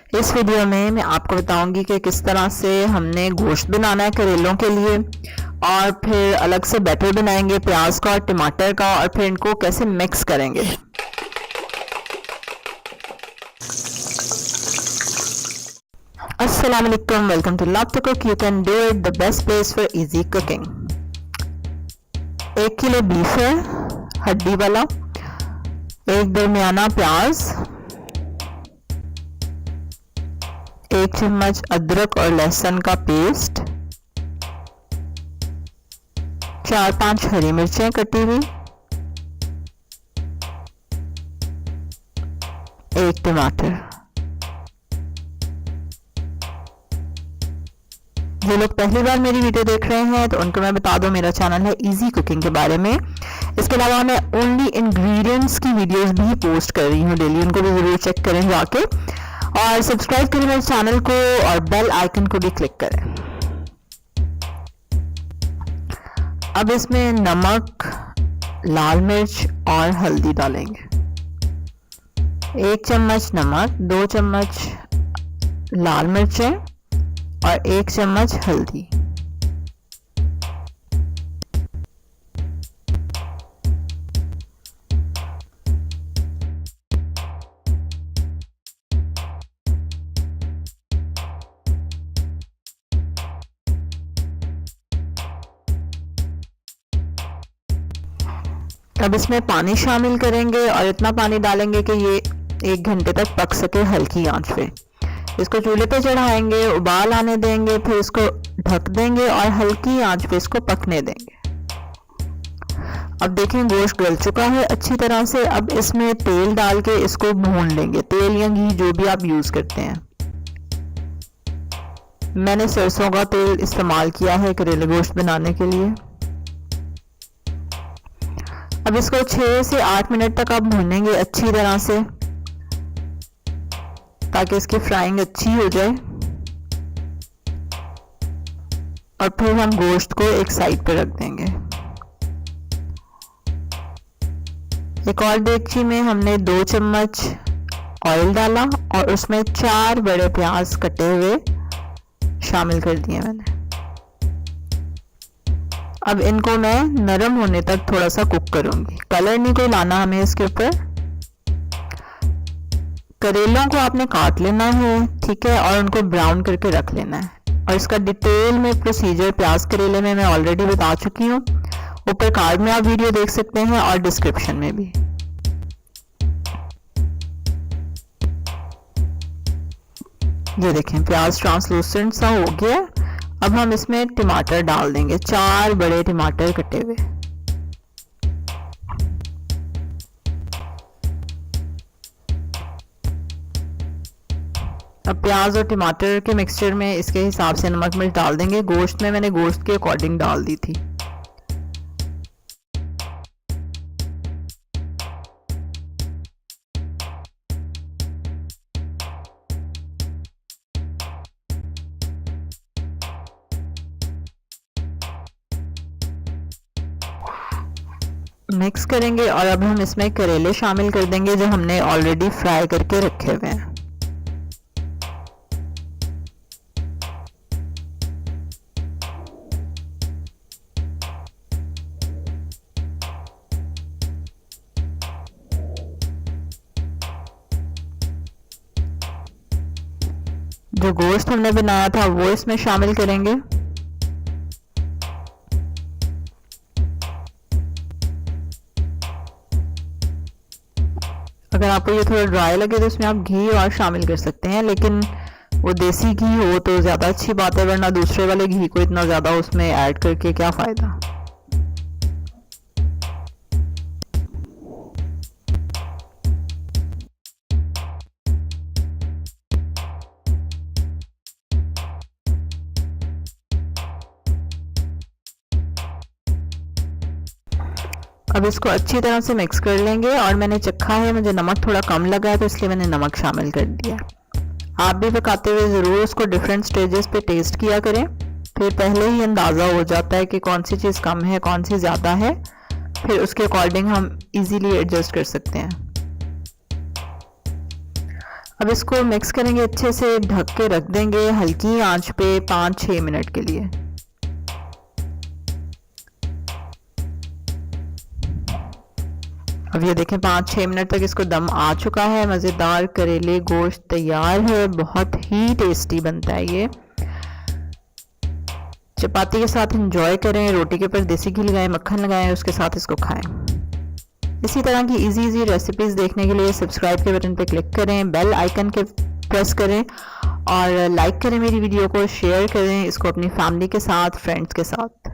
इस वीडियो में मैं आपको बताऊंगी कि किस तरह से हमने गोश्त बनाना है करेलों के लिए, और फिर अलग से बैटर बनाएंगे प्याज का और टमाटर का, और फिर इनको कैसे मिक्स करेंगे। अस्सलाम वालेकुम, welcome to love to cook. You can do it, the best place for easy cooking. 1 kilo beef है हड्डी वाला, एक दरमियाना प्याज, 1 चम्मच अदरक और लहसुन का पेस्ट, 4-5 हरी मिर्चें कटी हुई, 1 टमाटर। जो लोग पहली बार मेरी वीडियो देख रहे हैं तो उनको मैं बता दूं, मेरा चैनल है इजी कुकिंग के बारे में। इसके अलावा मैं ओनली इंग्रेडिएंट्स की वीडियोस भी पोस्ट कर रही हूँ डेली, उनको भी जरूर चेक करें जाके, और सब्सक्राइब करें मेरे चैनल को और बेल आइकन को भी क्लिक करें। अब इसमें नमक, लाल मिर्च और हल्दी डालेंगे। 1 चम्मच नमक, 2 चम्मच लाल मिर्चें और 1 चम्मच हल्दी। अब इसमें पानी शामिल करेंगे और इतना पानी डालेंगे कि ये 1 घंटे तक पक सके हल्की आंच पे। इसको चूल्हे पे चढ़ाएंगे, उबाल आने देंगे, फिर इसको ढक देंगे और हल्की आंच पे इसको पकने देंगे। अब देखें गोश्त गल चुका है अच्छी तरह से। अब इसमें तेल डाल के इसको भून लेंगे, तेल या घी जो भी आप यूज करते हैं। मैंने सरसों का तेल इस्तेमाल किया है करेले गोश्त बनाने के लिए। अब इसको 6 से 8 मिनट तक आप भूनेंगे अच्छी तरह से, ताकि इसकी फ्राइंग अच्छी हो जाए। और फिर हम गोश्त को एक साइड पर रख देंगे। एक और देगची में हमने 2 चम्मच ऑयल डाला और उसमें 4 बड़े प्याज कटे हुए शामिल कर दिए मैंने। अब इनको मैं नरम होने तक थोड़ा सा कुक करूंगी। कलर नहीं कोई लाना हमें इसके ऊपर। करेलों को आपने काट लेना है, ठीक है, और उनको ब्राउन करके रख लेना है। और इसका डिटेल में प्रोसीजर प्याज करेले में मैं ऑलरेडी बता चुकी हूँ। ऊपर कार्ड में आप वीडियो देख सकते हैं और डिस्क्रिप्शन में भी। ये देखें प्याज ट्रांसलूसेंट सा हो गया। अब हम इसमें टमाटर डाल देंगे, 4 बड़े टमाटर कटे हुए। अब प्याज और टमाटर के मिक्सचर में इसके हिसाब से नमक मिर्च डाल देंगे। गोश्त में मैंने गोश्त के अकॉर्डिंग डाल दी थी। मिक्स करेंगे और अब हम इसमें करेले शामिल कर देंगे जो हमने ऑलरेडी फ्राई करके रखे हुए हैं। जो गोश्त हमने बनाया था वो इसमें शामिल करेंगे। अगर आपको ये थोड़ा ड्राई लगे तो इसमें आप घी और शामिल कर सकते हैं, लेकिन वो देसी घी हो तो ज़्यादा अच्छी बात है, वरना दूसरे वाले घी को इतना ज़्यादा उसमें ऐड करके क्या फ़ायदा। अब इसको अच्छी तरह से मिक्स कर लेंगे। और मैंने चखा है, मुझे नमक थोड़ा कम लगा है तो इसलिए मैंने नमक शामिल कर दिया। आप भी पकाते हुए ज़रूर उसको डिफरेंट स्टेजेस पे टेस्ट किया करें, फिर पहले ही अंदाज़ा हो जाता है कि कौन सी चीज़ कम है कौन सी ज़्यादा है, फिर उसके अकॉर्डिंग हम इजीली एडजस्ट कर सकते हैं। अब इसको मिक्स करेंगे अच्छे से, ढक के रख देंगे हल्की आंच पे 5-6 मिनट के लिए। अब ये देखें 5-6 मिनट तक इसको दम आ चुका है। मज़ेदार करेले गोश्त तैयार है, बहुत ही टेस्टी बनता है ये। चपाती के साथ एंजॉय करें, रोटी के ऊपर देसी घी लगाएं, मक्खन लगाएं, उसके साथ इसको खाएं। इसी तरह की इजी रेसिपीज़ देखने के लिए सब्सक्राइब के बटन पर क्लिक करें, बेल आइकन के प्रेस करें और लाइक करें मेरी वीडियो को, शेयर करें इसको अपनी फैमिली के साथ, फ्रेंड्स के साथ।